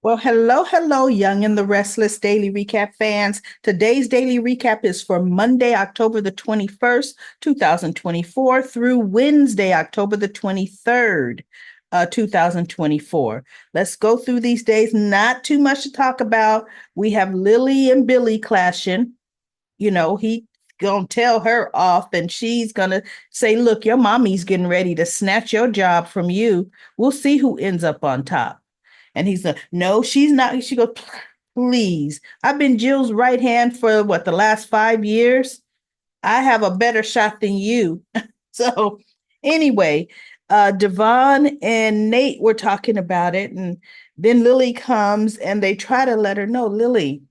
Well, hello, Young and the Restless Daily Recap fans. Today's daily recap is for Monday, October the 21st, 2024, through Wednesday, October the 23rd, 2024. Let's go through these days. Not too much to talk about. We have Lily and Billy clashing. He gonna tell her off, and she's gonna say, "Look, your mommy's getting ready to snatch your job from you. We'll see who ends up on top." And he's like, "No, she's not." She goes, "Please. I've been Jill's right hand for what, the last 5 years? I have a better shot than you." So anyway, Devon and Nate were talking about it, and then Lily comes and they try to let her know, Lily,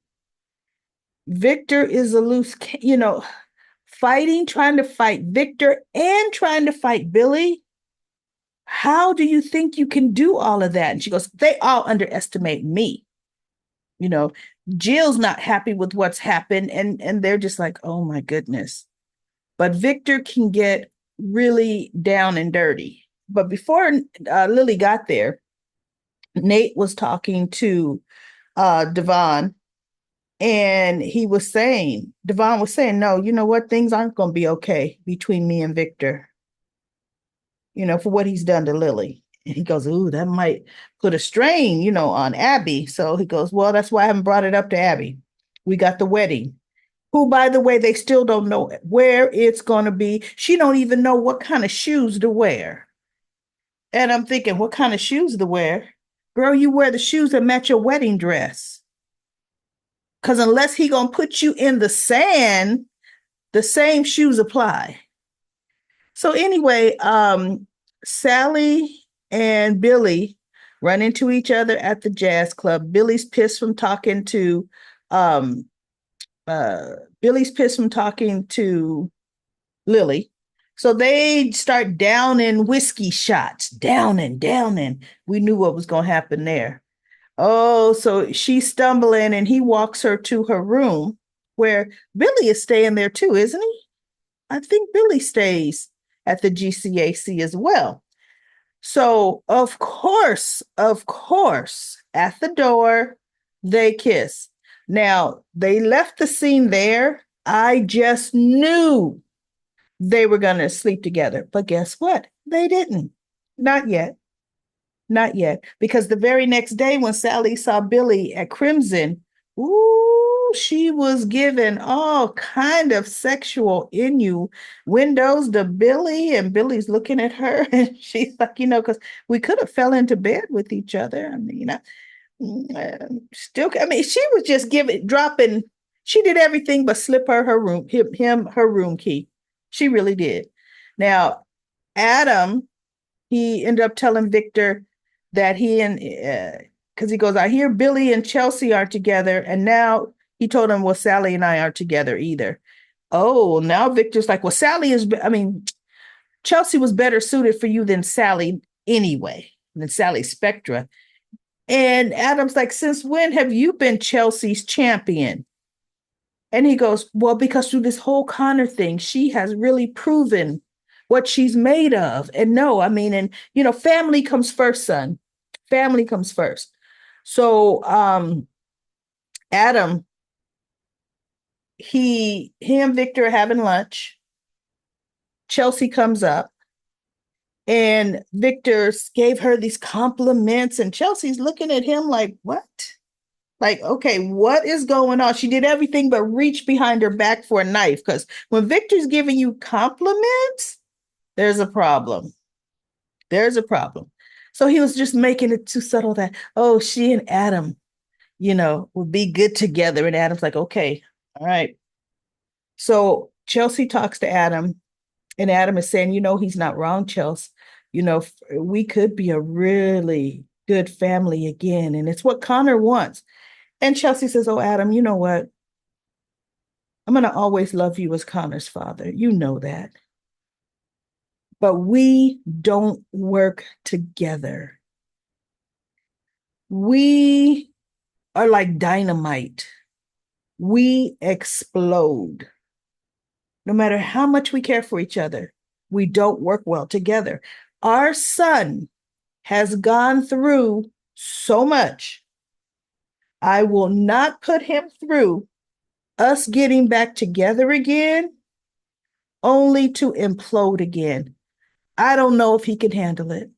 Victor is a loose, fighting, trying to fight Victor and trying to fight Billy. How do you think you can do all of that? And she goes, they all underestimate me. You know, Jill's not happy with what's happened, and they're just like, oh my goodness. But Victor can get really down and dirty. But before Lily got there, Nate was talking to Devon, and Devon was saying, no, you know what? Things aren't going to be okay between me and Victor, for what he's done to Lily. And he goes, ooh, that might put a strain, on Abby. So he goes, well, that's why I haven't brought it up to Abby. We got the wedding, who, by the way, they still don't know where it's going to be. She don't even know what kind of shoes to wear. And I'm thinking, what kind of shoes to wear? Girl, you wear the shoes that match your wedding dress. Because unless he going to put you in the sand, the same shoes apply. So anyway, Sally and Billy run into each other at the jazz club. Um Billy's pissed from talking to Lily. So they start downing whiskey shots, downing. We knew what was going to happen there. Oh, so she's stumbling and he walks her to her room where Billy is staying there too, isn't he? I think Billy stays at the GCAC as well. So, of course, at the door, they kiss. Now, they left the scene there. I just knew they were going to sleep together. But guess what? They didn't. Not yet. Not yet. Because the very next day, when Sally saw Billy at Crimson, ooh, she was given all kind of sexual innuendos to Billy, and Billy's looking at her, and she's like, because we could have fell into bed with each other. I mean, still, I mean, she was just dropping. She did everything but slip her room key. She really did. Now, Adam, he ended up telling Victor that because he goes, I hear Billy and Chelsea are together, and now he told him, well, Sally and I aren't together either. Oh, now Victor's like, well, Chelsea was better suited for you than Sally anyway, than Sally Spectra. And Adam's like, since when have you been Chelsea's champion? And he goes, well, because through this whole Connor thing, she has really proven what she's made of. And no, I mean, and family comes first, son. Family comes first. So Adam, he and Victor are having lunch. Chelsea comes up and Victor gave her these compliments, and Chelsea's looking at him like, what? Like, okay, what is going on? She did everything but reach behind her back for a knife, because when Victor's giving you compliments, there's a problem. There's a problem. So he was just making it too subtle that, oh, she and Adam, would be good together. And Adam's like, okay, all right. So Chelsea talks to Adam, and Adam is saying, he's not wrong, Chelsea. We could be a really good family again. And it's what Connor wants. And Chelsea says, oh, Adam, you know what? I'm going to always love you as Connor's father. You know that. But we don't work together. We are like dynamite. We explode. No matter how much we care for each other, we don't work well together. Our son has gone through so much. I will not put him through us getting back together again, only to implode again. I don't know if he can handle it.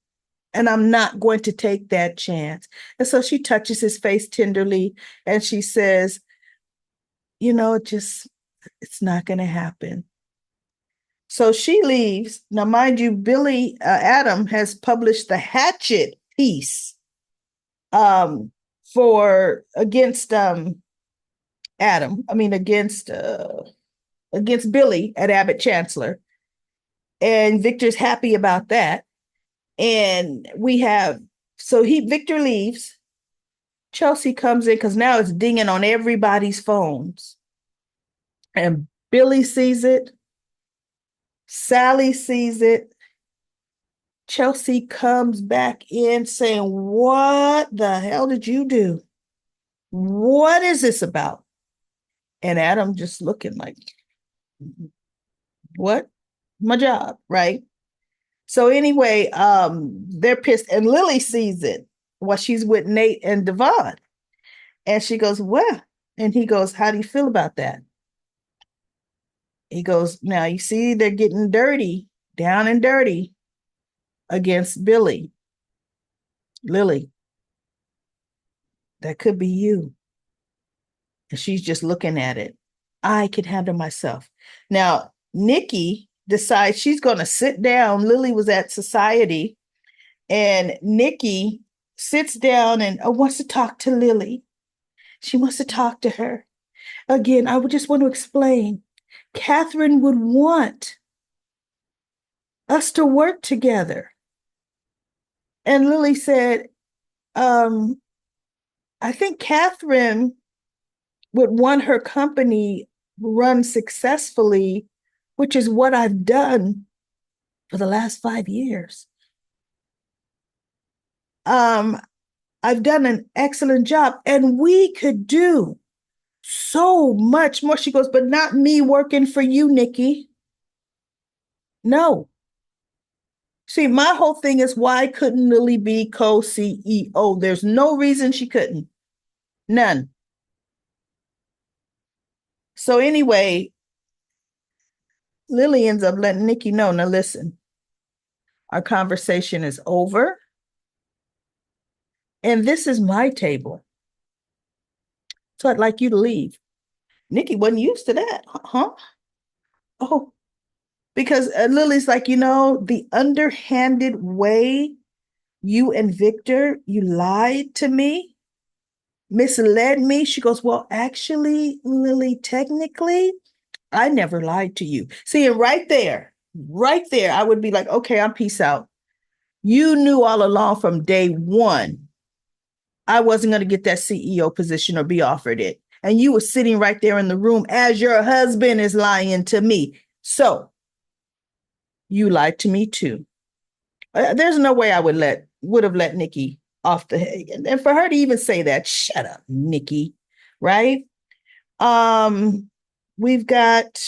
And I'm not going to take that chance. And so she touches his face tenderly and she says, it's not going to happen. So she leaves. Now, mind you, Adam has published the Hatchet piece um, for against Adam. I mean, against Billy at Abbott Chancellor. And Victor's happy about that. And Victor leaves. Chelsea comes in because now it's dinging on everybody's phones. And Billy sees it. Sally sees it. Chelsea comes back in saying, "What the hell did you do? What is this about?" And Adam just looking like, "What? My job, right?" So anyway, they're pissed, and Lily sees it while she's with Nate and Devon. And she goes, "Well," and he goes, "How do you feel about that?" He goes, "Now you see they're getting dirty, down and dirty against Lily. That could be you." And she's just looking at it. I can handle myself. Now, Nikki decides she's going to sit down. Lily was at society, and Nikki sits down and wants to talk to Lily. She wants to talk to her. Again, I would just want to explain. Catherine would want us to work together. And Lily said, I think Catherine would want her company run successfully, which is what I've done for the last 5 years. I've done an excellent job, and we could do so much more. She goes, but not me working for you, Nikki. No. See, my whole thing is, why couldn't Lily be co-CEO? There's no reason she couldn't. None. So anyway, Lily ends up letting Nikki know, now listen, our conversation is over. And this is my table. So I'd like you to leave. Nikki wasn't used to that. Huh? Oh, because Lily's like, the underhanded way you and Victor, you lied to me, misled me. She goes, well, actually, Lily, technically, I never lied to you. See, right there, I would be like, okay, I'm peace out. You knew all along from day one, I wasn't going to get that CEO position or be offered it. And you were sitting right there in the room as your husband is lying to me. So you lied to me too. There's no way I would have let Nikki off the head. And for her to even say that, shut up, Nikki, right? We've got,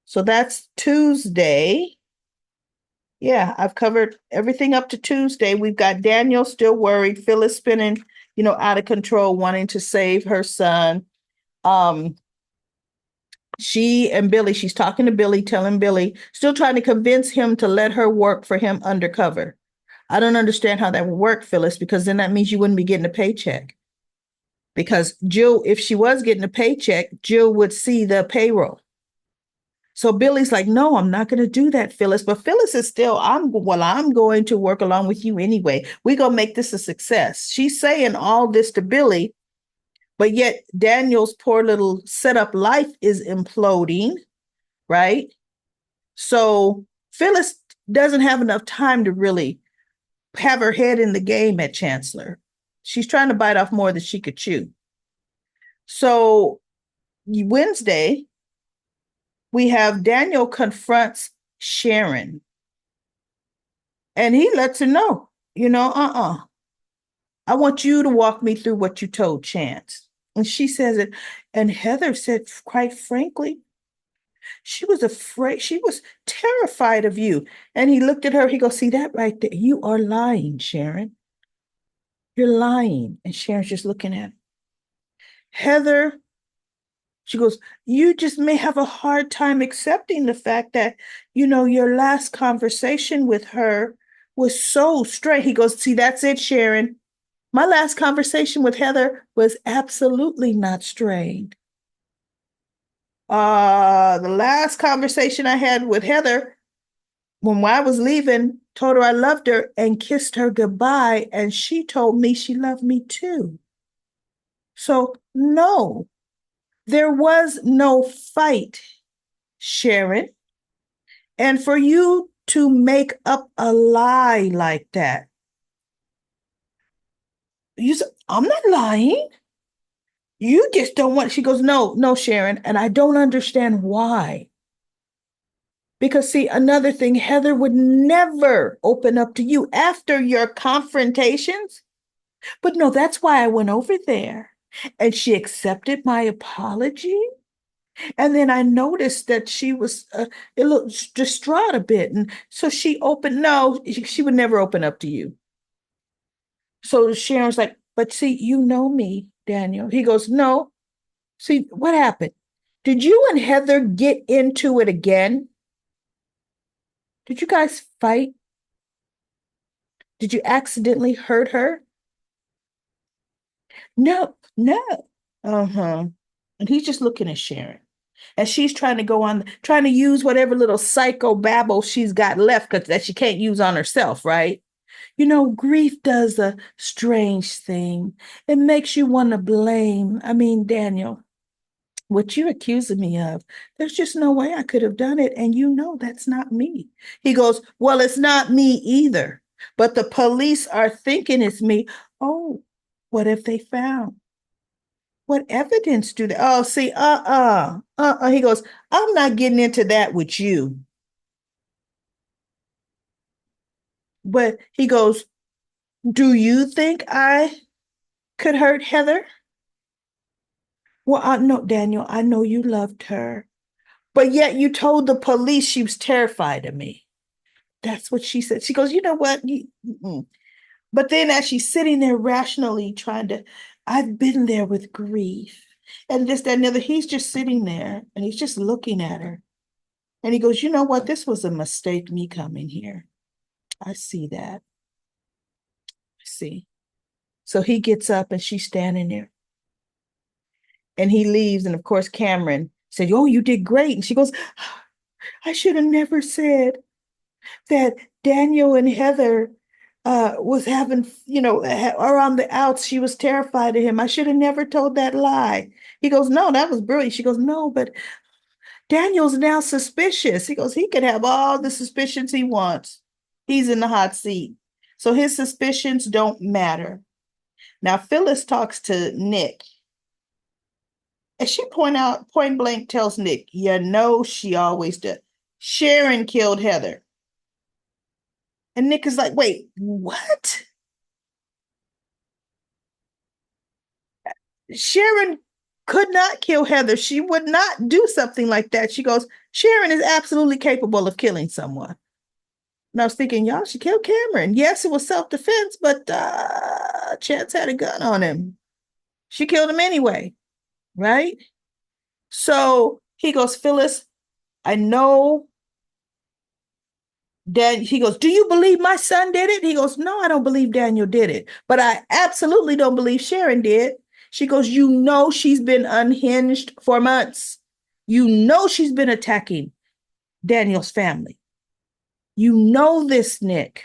so that's Tuesday. Yeah, I've covered everything up to Tuesday. We've got Daniel still worried, Phyllis spinning, out of control, wanting to save her son. She and Billy, she's talking to Billy, telling Billy, still trying to convince him to let her work for him undercover. I don't understand how that would work, Phyllis, because then that means you wouldn't be getting a paycheck. Because Jill, if she was getting a paycheck, Jill would see the payroll. So Billy's like, no, I'm not going to do that, Phyllis. But Phyllis is still, I'm going to work along with you anyway. We're going to make this a success. She's saying all this to Billy, but yet Daniel's poor little setup life is imploding, right? So Phyllis doesn't have enough time to really have her head in the game at Chancellor. She's trying to bite off more than she could chew. So Wednesday, we have Daniel confronts Sharon. And he lets her know, I want you to walk me through what you told Chance. And she says it. And Heather said, quite frankly, she was afraid. She was terrified of you. And he looked at her. He goes, see that right there? You are lying, Sharon. You're lying. And Sharon's just looking at him. Heather, she goes, you just may have a hard time accepting the fact that, your last conversation with her was so straight. He goes, see, that's it, Sharon. My last conversation with Heather was absolutely not strained. The last conversation I had with Heather when I was leaving, told her I loved her and kissed her goodbye, and she told me she loved me too. So, no, there was no fight, Sharon. And for you to make up a lie like that, you said, I'm not lying. You just don't want. She goes, no, no, Sharon. And I don't understand why. Because, see, another thing, Heather would never open up to you after your confrontations. But no, that's why I went over there. And she accepted my apology. And then I noticed that she was a little distraught a bit. And so she opened, no, she would never open up to you. So Sharon's like, but see, you know me, Daniel. He goes, no. See, what happened? Did you and Heather get into it again? Did you guys fight? Did you accidentally hurt her? No, no. Uh-huh. And he's just looking at Sharon. And she's trying to go on, trying to use whatever little psycho babble she's got left that she can't use on herself, right? Grief does a strange thing. It makes you want to blame. I mean, Daniel, what you're accusing me of, there's just no way I could have done it. And that's not me. He goes, well, it's not me either. But the police are thinking it's me. Oh, what have they found? What evidence do they? Oh, see, He goes, I'm not getting into that with you. But he goes, do you think I could hurt Heather? Well, I know, Daniel, I know you loved her, but yet you told the police she was terrified of me. That's what she said. She goes, you know what? But then as she's sitting there rationally trying to, I've been there with grief and this, that, and the other. He's just sitting there and he's just looking at her. And he goes, you know what? This was a mistake, me coming here. I see that. I see. So he gets up and she's standing there and he leaves. And of course, Cameron said, oh, you did great. And she goes, I should have never said that Daniel and Heather was having, around the outs. She was terrified of him. I should have never told that lie. He goes, no, that was brilliant. She goes, no, but Daniel's now suspicious. He goes, he can have all the suspicions he wants. He's in the hot seat. So his suspicions don't matter. Now, Phyllis talks to Nick. And she point blank tells Nick, she always did. Sharon killed Heather. And Nick is like, wait, what? Sharon could not kill Heather. She would not do something like that. She goes, Sharon is absolutely capable of killing someone. And I was thinking, y'all, she killed Cameron. Yes, it was self-defense, but Chance had a gun on him. She killed him anyway, right? So he goes, Phyllis, I know he goes, do you believe my son did it? He goes, no, I don't believe Daniel did it, but I absolutely don't believe Sharon did. She goes, she's been unhinged for months. She's been attacking Daniel's family. This, Nick.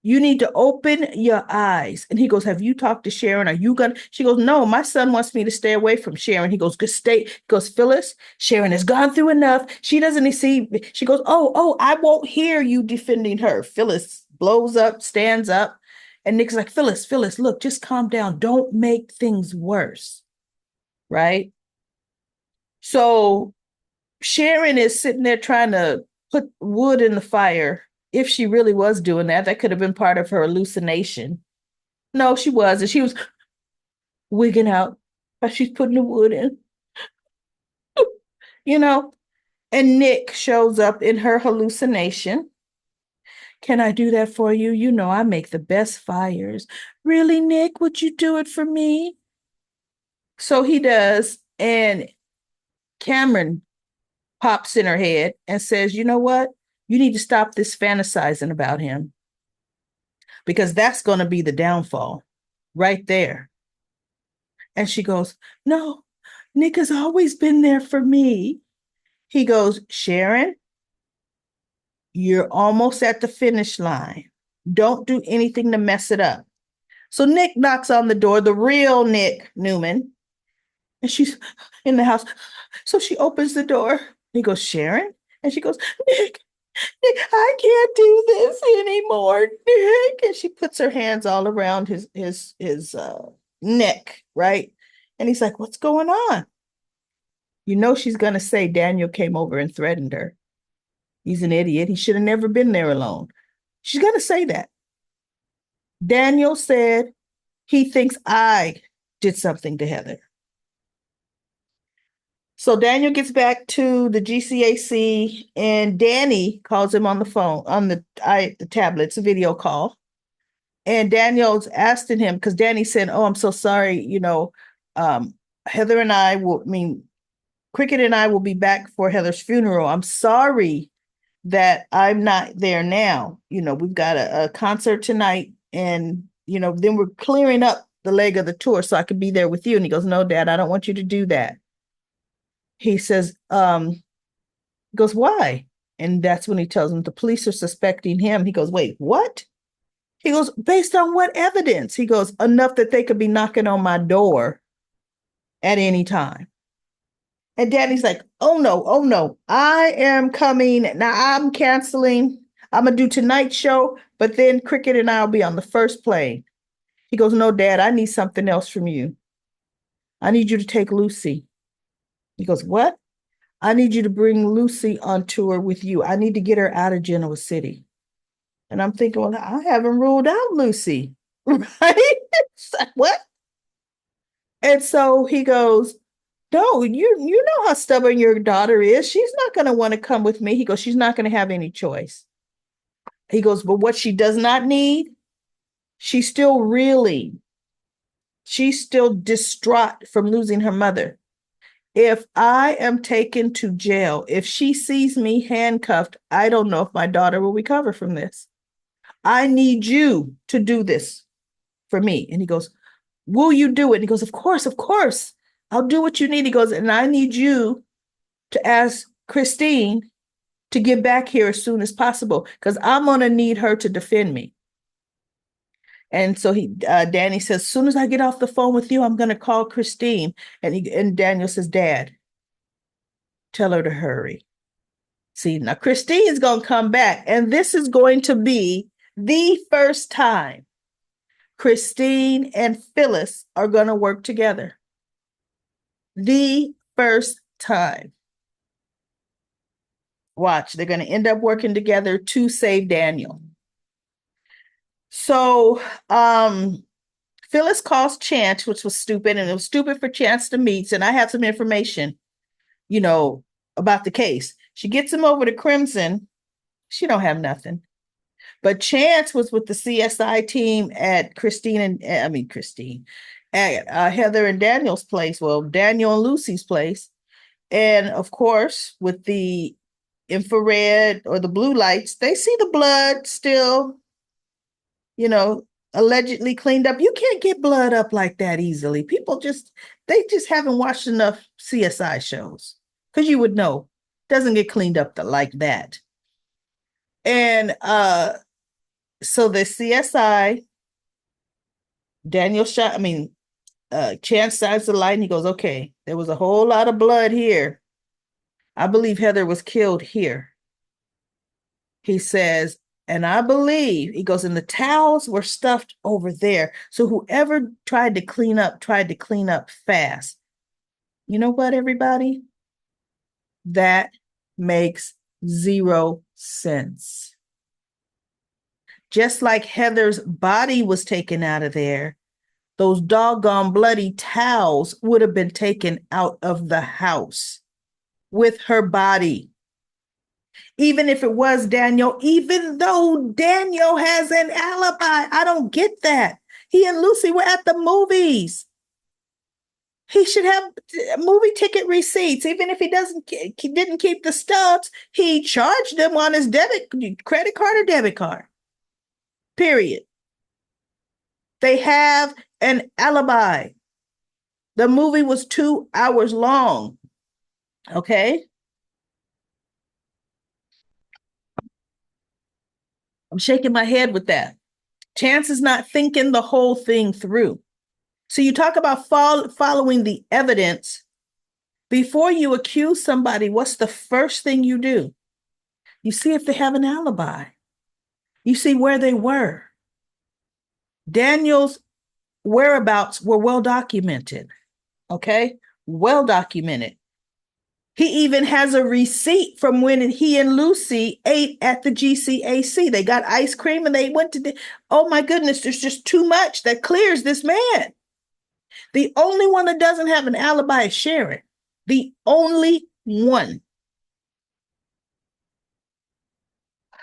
You need to open your eyes. And he goes, have you talked to Sharon? Are you going to? She goes, no, my son wants me to stay away from Sharon. He goes, good stay. He goes, Phyllis, Sharon has gone through enough. She doesn't see. She goes, oh, I won't hear you defending her. Phyllis blows up, stands up. And Nick's like, Phyllis, look, just calm down. Don't make things worse. Right? So Sharon is sitting there trying to put wood in the fire. If she really was doing that, that could have been part of her hallucination. No, she wasn't. She was wigging out as she's putting the wood in, you know. And Nick shows up in her hallucination. Can I do that for you? You know, I make the best fires. Really, Nick? Would you do it for me? So he does. And Cameron pops in her head and says, you know what? You need to stop this fantasizing about him because that's going to be the downfall right there. And she goes, no, Nick has always been there for me. He goes, Sharon, you're almost at the finish line. Don't do anything to mess it up. So Nick knocks on the door, the real Nick Newman, and she's in the house. So she opens the door. He goes, Sharon? And she goes, Nick, I can't do this anymore, Nick. And she puts her hands all around his neck, right? And he's like, what's going on? You know she's gonna say Daniel came over and threatened her. He's an idiot. He should have never been there alone. She's gonna say that. Daniel said he thinks I did something to Heather. So Daniel gets back to the GCAC and Danny calls him on the phone, on the tablets, a video call. And Daniel's asking him, because Danny said, oh, I'm so sorry, Heather and I will, Cricket and I will be back for Heather's funeral. I'm sorry that I'm not there now. We've got a concert tonight and, then we're clearing up the leg of the tour so I could be there with you. And he goes, no, Dad, I don't want you to do that. He says, goes, why? And that's when he tells him the police are suspecting him. He goes, wait, what? He goes, based on what evidence? He goes, enough that they could be knocking on my door at any time. And Danny's like, oh no, I am coming. Now I'm canceling. I'm going to do tonight's show, but then Cricket and I will be on the first plane. He goes, no, Dad, I need something else from you. I need you to take Lucy. He goes, what? I need you to bring Lucy on tour with you. I need to get her out of Genoa City. And I'm thinking, well, I haven't ruled out Lucy, right? What? And so he goes, no, you know how stubborn your daughter is. She's not going to want to come with me. He goes, she's not going to have any choice. He goes, but what she does not need, she's still reeling. She's still distraught from losing her mother. If I am taken to jail, if she sees me handcuffed, I don't know if my daughter will recover from this. I need you to do this for me. And he goes, will you do it? And he goes, of course. I'll do what you need. He goes, and I need you to ask Christine to get back here as soon as possible because I'm going to need her to defend me. And so Danny says, as soon as I get off the phone with you, I'm going to call Christine. And Daniel says, Dad, tell her to hurry. See, now Christine's going to come back, and this is going to be the first time Christine and Phyllis are going to work together. The first time. Watch, they're going to end up working together to save Daniel. So Phyllis calls Chance, which was stupid, and it was stupid for Chance to meet. And I have some information, about the case. She gets him over to Crimson. She don't have nothing. But Chance was with the CSI team at at Heather and Daniel's place. Well, Daniel and Lucy's place. And of course, with the infrared or the blue lights, they see the blood still, allegedly cleaned up. You can't get blood up like that easily. They just haven't watched enough CSI shows because you would know it doesn't get cleaned up like that. And so the CSI, Chance signs the light and he goes, okay, there was a whole lot of blood here. I believe Heather was killed here. He says, and I believe, he goes, and the towels were stuffed over there. So whoever tried to clean up fast. You know what, everybody? That makes zero sense. Just like Heather's body was taken out of there, those doggone bloody towels would have been taken out of the house with her body. even if it was Daniel, even though Daniel has an alibi. I don't get that. He and Lucy were at the movies. He should have movie ticket receipts, even if he didn't keep the stubs. He charged them on his credit card or debit card. Period. They have an alibi. The movie was 2 hours long. Okay. I'm shaking my head with that. Chance is not thinking the whole thing through. So you talk about following the evidence. Before you accuse somebody, what's the first thing you do? You see if they have an alibi. You see where they were. Daniel's whereabouts were well documented. Okay? Well documented. He even has a receipt from when he and Lucy ate at the GCAC. They got ice cream and they went to oh my goodness, there's just too much that clears this man. The only one that doesn't have an alibi is Sharon. The only one.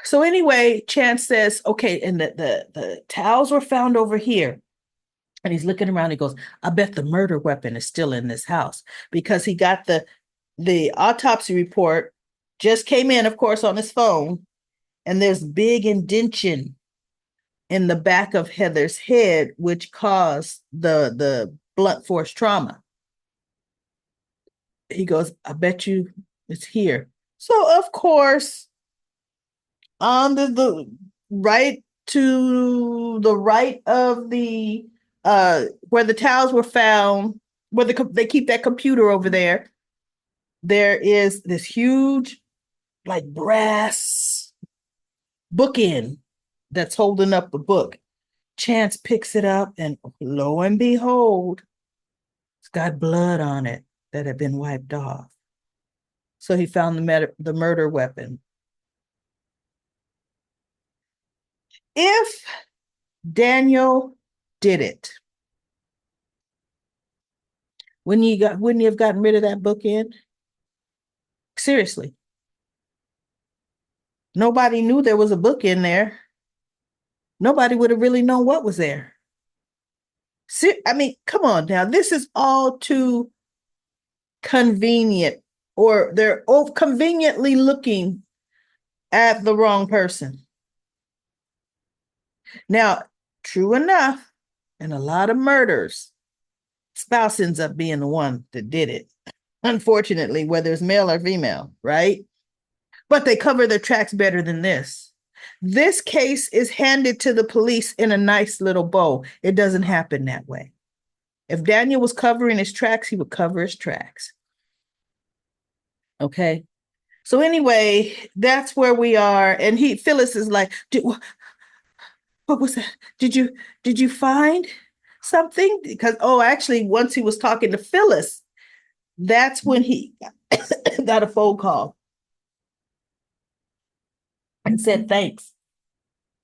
So anyway, Chance says, okay, and the towels were found over here. And he's looking around. He goes, I bet the murder weapon is still in this house, because he got the autopsy report, just came in, of course, on his phone. And there's big indention in the back of Heather's head, which caused the blunt force trauma. He goes, I bet you it's here. So, of course, on the right to the right of the where the towels were found, where they keep that computer over there, there is this huge, like, brass bookend that's holding up the book. Chance picks it up, and lo and behold, it's got blood on it that had been wiped off. So he found the murder weapon. If Daniel did it, wouldn't he have gotten rid of that bookend? Seriously. Nobody knew there was a book in there. Nobody would have really known what was there. I mean, come on now. This is all too convenient, or they're conveniently looking at the wrong person. Now, true enough, in a lot of murders, spouse ends up being the one that did it. Unfortunately, whether it's male or female, right? But they cover their tracks better than this. This case is handed to the police in a nice little bow. It doesn't happen that way. If Daniel was covering his tracks, he would cover his tracks. Okay. So anyway, that's where we are. And Phyllis is like, what was that? Did you find something? Because, actually, once he was talking to Phyllis, that's when he got a phone call and said thanks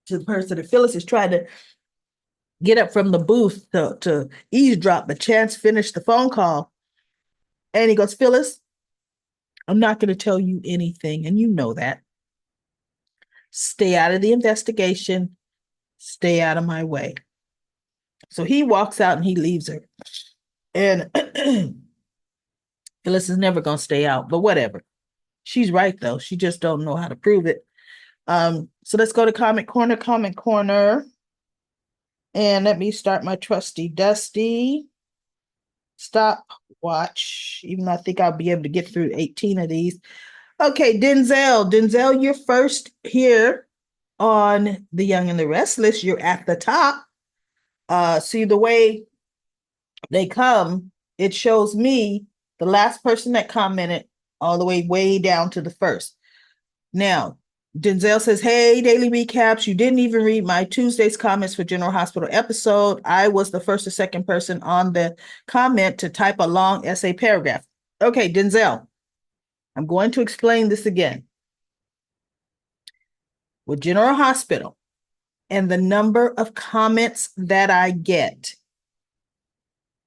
to the person. And Phyllis is trying to get up from the booth to eavesdrop, but Chance finished the phone call. And he goes, Phyllis, I'm not going to tell you anything, and you know that. Stay out of the investigation. Stay out of my way. So he walks out and he leaves her. And Phyllis is never going to stay out, but whatever. She's right, though. She just don't know how to prove it. So let's go to Comment Corner. And let me start my trusty Dusty stopwatch, even though I think I'll be able to get through 18 of these. Okay, Denzel, you're first here on The Young and the Restless. You're at the top. See the way they come, it shows me the last person that commented all the way down to the first. Now, Denzel says, hey, daily recaps. You didn't even read my Tuesday's comments for General Hospital episode. I was the first or second person on the comment to type a long essay paragraph. Okay, Denzel, I'm going to explain this again. With General Hospital and the number of comments that I get,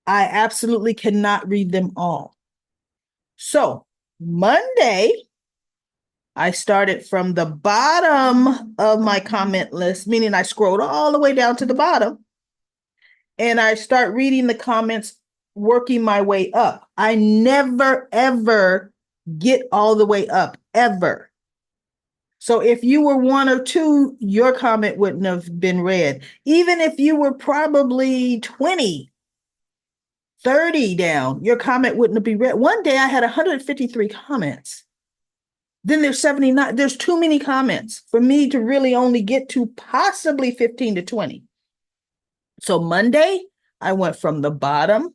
I absolutely cannot read them all. So Monday, I started from the bottom of my comment list, meaning I scrolled all the way down to the bottom, and I start reading the comments, working my way up. I never, ever get all the way up, ever. So if you were one or two, your comment wouldn't have been read. Even if you were probably 20, 30 down, your comment wouldn't have been read. One day I had 153 comments. Then there's 79. There's too many comments for me to really only get to possibly 15 to 20. So Monday, I went from the bottom,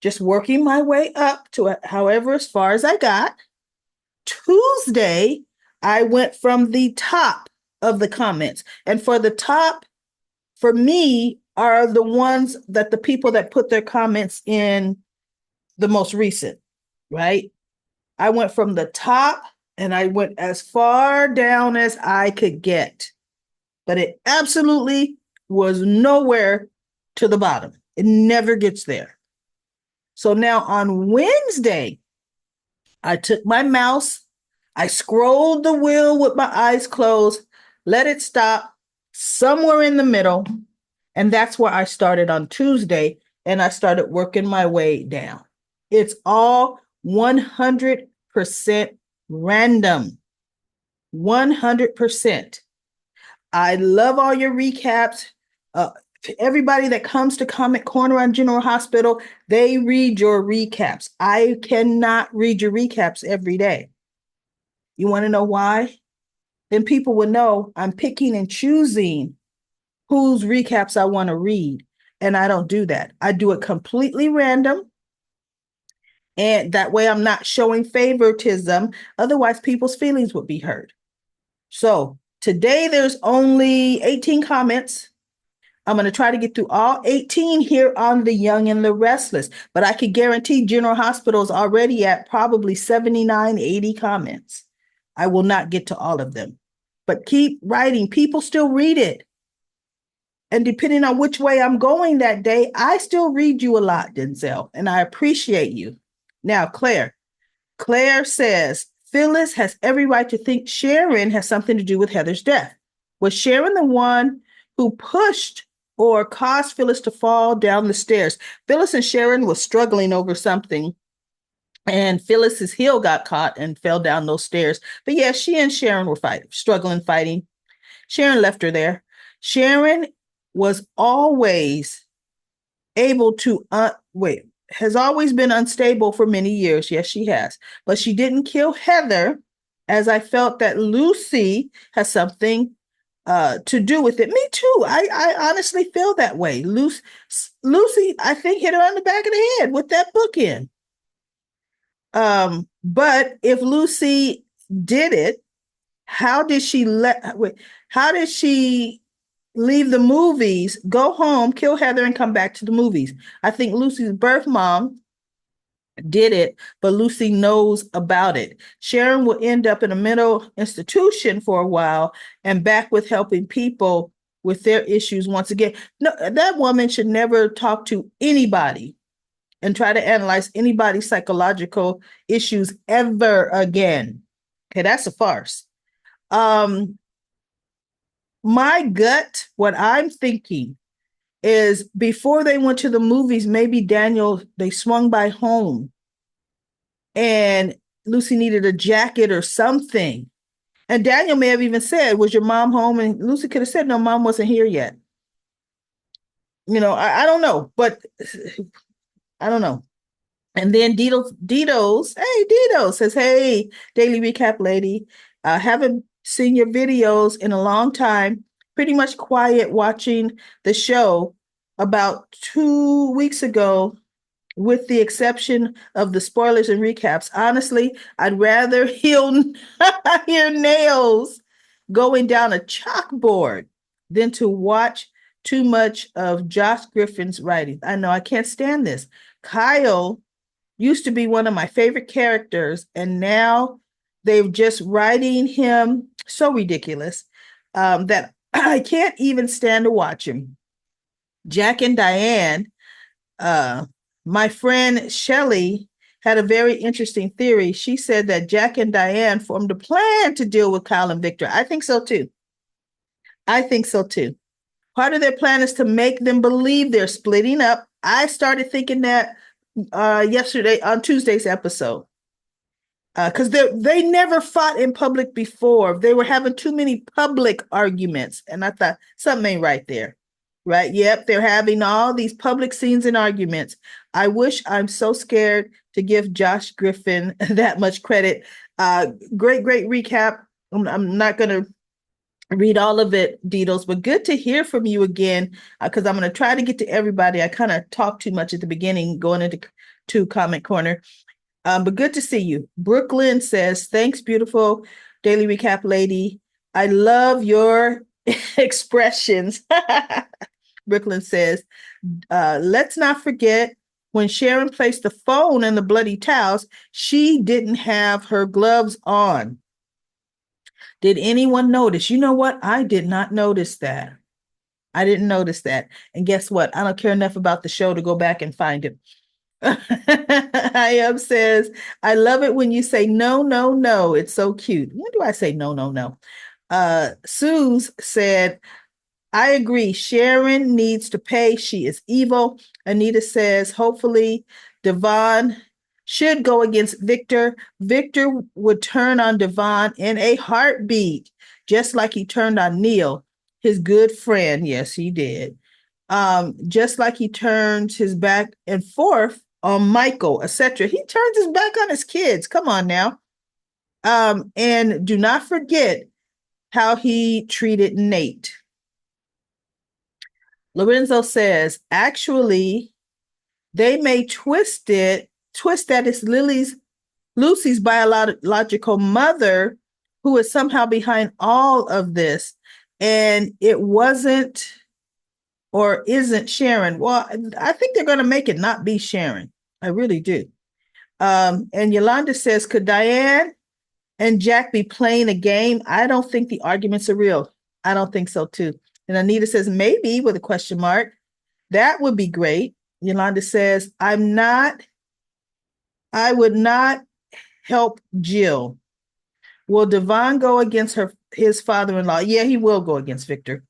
just working my way up to however as far as I got. Tuesday, I went from the top of the comments. And for the top, for me, are the ones that the people that put their comments in the most recent, right? I went from the top and I went as far down as I could get, but it absolutely was nowhere to the bottom. It never gets there. So now on Wednesday, I took my mouse, I scrolled the wheel with my eyes closed, let it stop somewhere in the middle. And that's where I started on Tuesday. And I started working my way down. It's all 100% random. 100%. I love all your recaps. Everybody that comes to Comment Corner on General Hospital, they read your recaps. I cannot read your recaps every day. You want to know why? Then people will know I'm picking and choosing whose recaps I want to read. And I don't do that. I do it completely random. And that way I'm not showing favoritism. Otherwise, people's feelings would be hurt. So today there's only 18 comments. I'm going to try to get through all 18 here on The Young and the Restless, but I could guarantee General Hospital is already at probably 79, 80 comments. I will not get to all of them, but keep writing. People still read it. And depending on which way I'm going that day, I still read you a lot, Denzel, and I appreciate you. Now, Claire. Claire says, Phyllis has every right to think Sharon has something to do with Heather's death. Was Sharon the one who pushed or caused Phyllis to fall down the stairs? Phyllis and Sharon was struggling over something, and Phyllis's heel got caught and fell down those stairs. But yeah, she and Sharon were fighting. Sharon left her there. Sharon was always able to, has always been unstable for many years. Yes, she has. But she didn't kill Heather, as I felt that Lucy has something to do with it. Me too. I honestly feel that way. Lucy, I think, hit her on the back of the head with that bookend. But if Lucy did it, how did she leave the movies, go home, kill Heather, and come back to the movies? I think Lucy's birth mom did it, but Lucy knows about it. Sharon will end up in a mental institution for a while and back with helping people with their issues once again. No, that woman should never talk to anybody and try to analyze anybody's psychological issues ever again. Okay, that's a farce. My gut, what I'm thinking is before they went to the movies, maybe Daniel, they swung by home and Lucy needed a jacket or something. And Daniel may have even said, was your mom home? And Lucy could have said, no, mom wasn't here yet. You know, I don't know, but I don't know. And then Dito says, hey, Daily Recap lady, haven't seen your videos in a long time. Pretty much quiet watching the show. About 2 weeks ago, with the exception of the spoilers and recaps, honestly, I'd rather hear nails going down a chalkboard than to watch too much of Josh Griffin's writing. I know I can't stand this. Kyle used to be one of my favorite characters, and now they've just writing him so ridiculous that I can't even stand to watch him. Jack and Diane, my friend Shelley had a very interesting theory. She said that Jack and Diane formed a plan to deal with Kyle and Victor. I think so too. I think so too. Part of their plan is to make them believe they're splitting up. I started thinking that yesterday on Tuesday's episode because they never fought in public before. They were having too many public arguments, and I thought something ain't right there. Right? Yep, they're having all these public scenes and arguments. I'm so scared to give Josh Griffin that much credit. Great recap. I'm not going to read all of it, Deedles, but good to hear from you again because I'm going to try to get to everybody. I kind of talked too much at the beginning going into comment corner. But good to see you. Brooklyn says, thanks, beautiful daily recap lady. I love your expressions. Brooklyn says, let's not forget when Sharon placed the phone and the bloody towels, she didn't have her gloves on. Did anyone notice? You know what? I did not notice that. I didn't notice that. And guess what? I don't care enough about the show to go back and find it. I says, I love it when you say no, no, no. It's so cute. When do I say no, no, no? Suze said, I agree. Sharon needs to pay. She is evil. Anita says, hopefully Devon should go against Victor. Victor would turn on Devon in a heartbeat, just like he turned on Neil, his good friend. Yes, he did. Just like he turns his back and forth on Michael, etc. He turns his back on his kids. Come on now. And do not forget how he treated Nate. Lorenzo says, actually, they may twist that it's Lucy's biological mother who is somehow behind all of this. And it wasn't or isn't Sharon. Well, I think they're going to make it not be Sharon. I really do. And Yolanda says, could Diane and Jack be playing a game? I don't think the arguments are real. I don't think so too. And Anita says, maybe with a question mark. That would be great. Yolanda says, I would not help Jill. Will Devon go against his father-in-law? Yeah, he will go against Victor.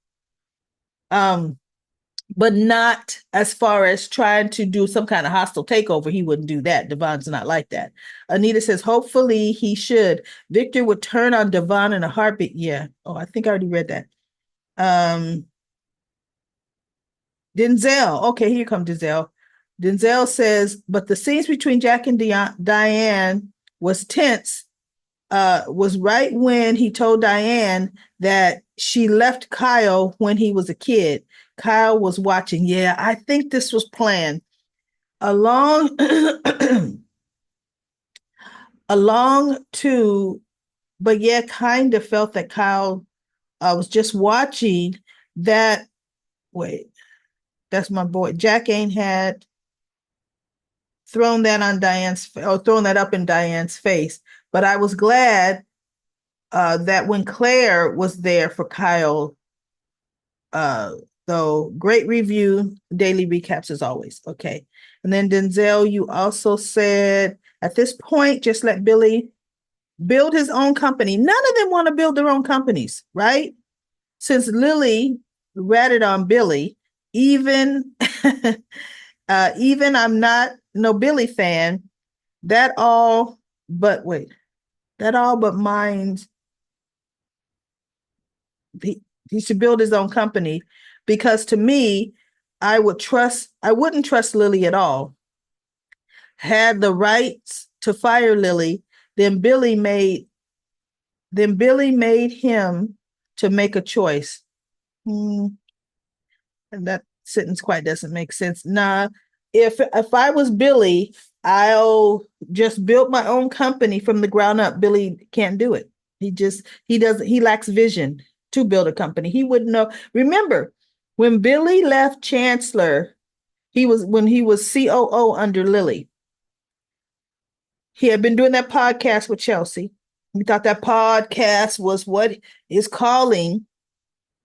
But not as far as trying to do some kind of hostile takeover. He wouldn't do that. Devon's not like that. Anita says, hopefully he should. Victor would turn on Devon in a heartbeat. Yeah. Oh, I think I already read that. Denzel. Okay, here comes Denzel. Denzel says, but the scenes between Jack and Diane was tense. Was right when he told Diane that she left Kyle when he was a kid. Kyle was watching. Yeah, I think this was planned. Along to, but yeah, kind of felt that Kyle was just watching that. Wait, that's my boy. Jack ain't had thrown that on Diane's or thrown that up in Diane's face. But I was glad that when Claire was there for Kyle, though, great review, daily recaps as always. Okay. And then Denzel, you also said at this point, just let Billy build his own company. None of them want to build their own companies, right? Since Lily ratted on Billy, even I'm not no Billy fan, that all but minds he should build his own company, because to me, I wouldn't trust Lily at all. Had the rights to fire Lily, then Billy made him to make a choice. And that sentence quite doesn't make sense. Nah, if I was Billy, I'll just build my own company from the ground up. Billy can't do it. He lacks vision to build a company. He wouldn't know. Remember, when Billy left Chancellor, when he was COO under Lily. He had been doing that podcast with Chelsea. He thought that podcast was what is calling,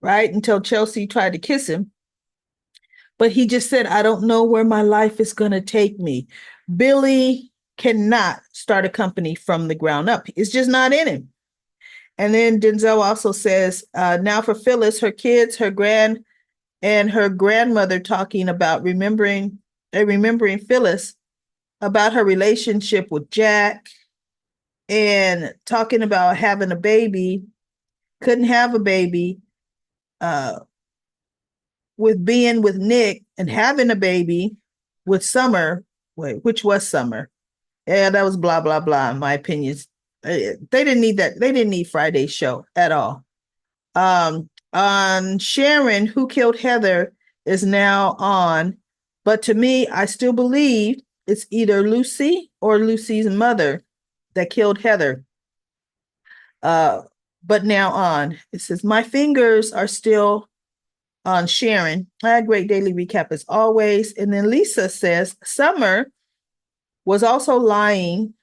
right? Until Chelsea tried to kiss him. But he just said, I don't know where my life is going to take me. Billy cannot start a company from the ground up. It's just not in him. And then Denzel also says, now for Phyllis, her kids, and her grandmother talking about remembering Phyllis about her relationship with Jack and talking about having a baby, couldn't have a baby, uh, with being with Nick and having a baby with Summer, which was Summer. Yeah, that was blah, blah, blah, in my opinion. They didn't need that. They didn't need Friday's show at all. On Sharon, Who Killed Heather, is now on. But to me, I still believe it's either Lucy or Lucy's mother that killed Heather. Uh, but now on. It says, my fingers are still on Sharon. I had a great daily recap as always. And then Lisa says, Summer was also lying,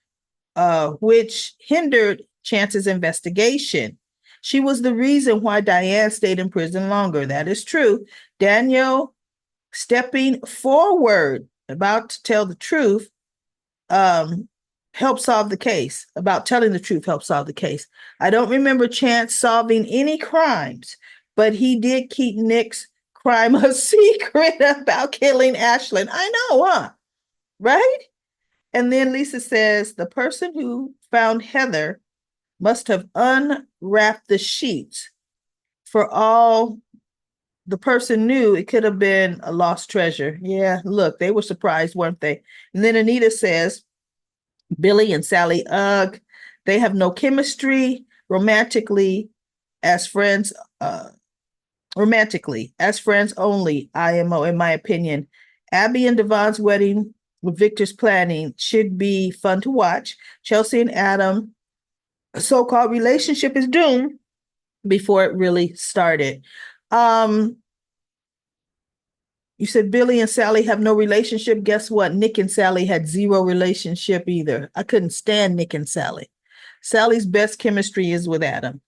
which hindered Chance's investigation. She was the reason why Diane stayed in prison longer. That is true. Daniel stepping forward, about to tell the truth, helped solve the case. About telling the truth helped solve the case. I don't remember Chance solving any crimes, but he did keep Nick's crime a secret about killing Ashlyn. I know, huh? Right? And then Lisa says the person who found Heather must have unwrapped the sheets. For all the person knew, it could have been a lost treasure. Yeah, look, they were surprised, weren't they? And then Anita says, Billy and Sally, ugh, they have no chemistry romantically as friends, only, IMO, in my opinion. Abby and Devon's wedding with Victor's planning should be fun to watch. Chelsea and Adam, so-called relationship is doomed before it really started. You said Billy and Sally have no relationship. Guess what? Nick and Sally had zero relationship either. I couldn't stand Nick and Sally. Sally's best chemistry is with Adam.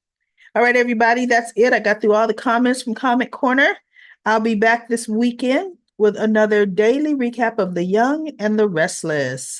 All right, everybody, that's it. I got through all the comments from Comment Corner. I'll be back this weekend with another daily recap of The Young and the Restless.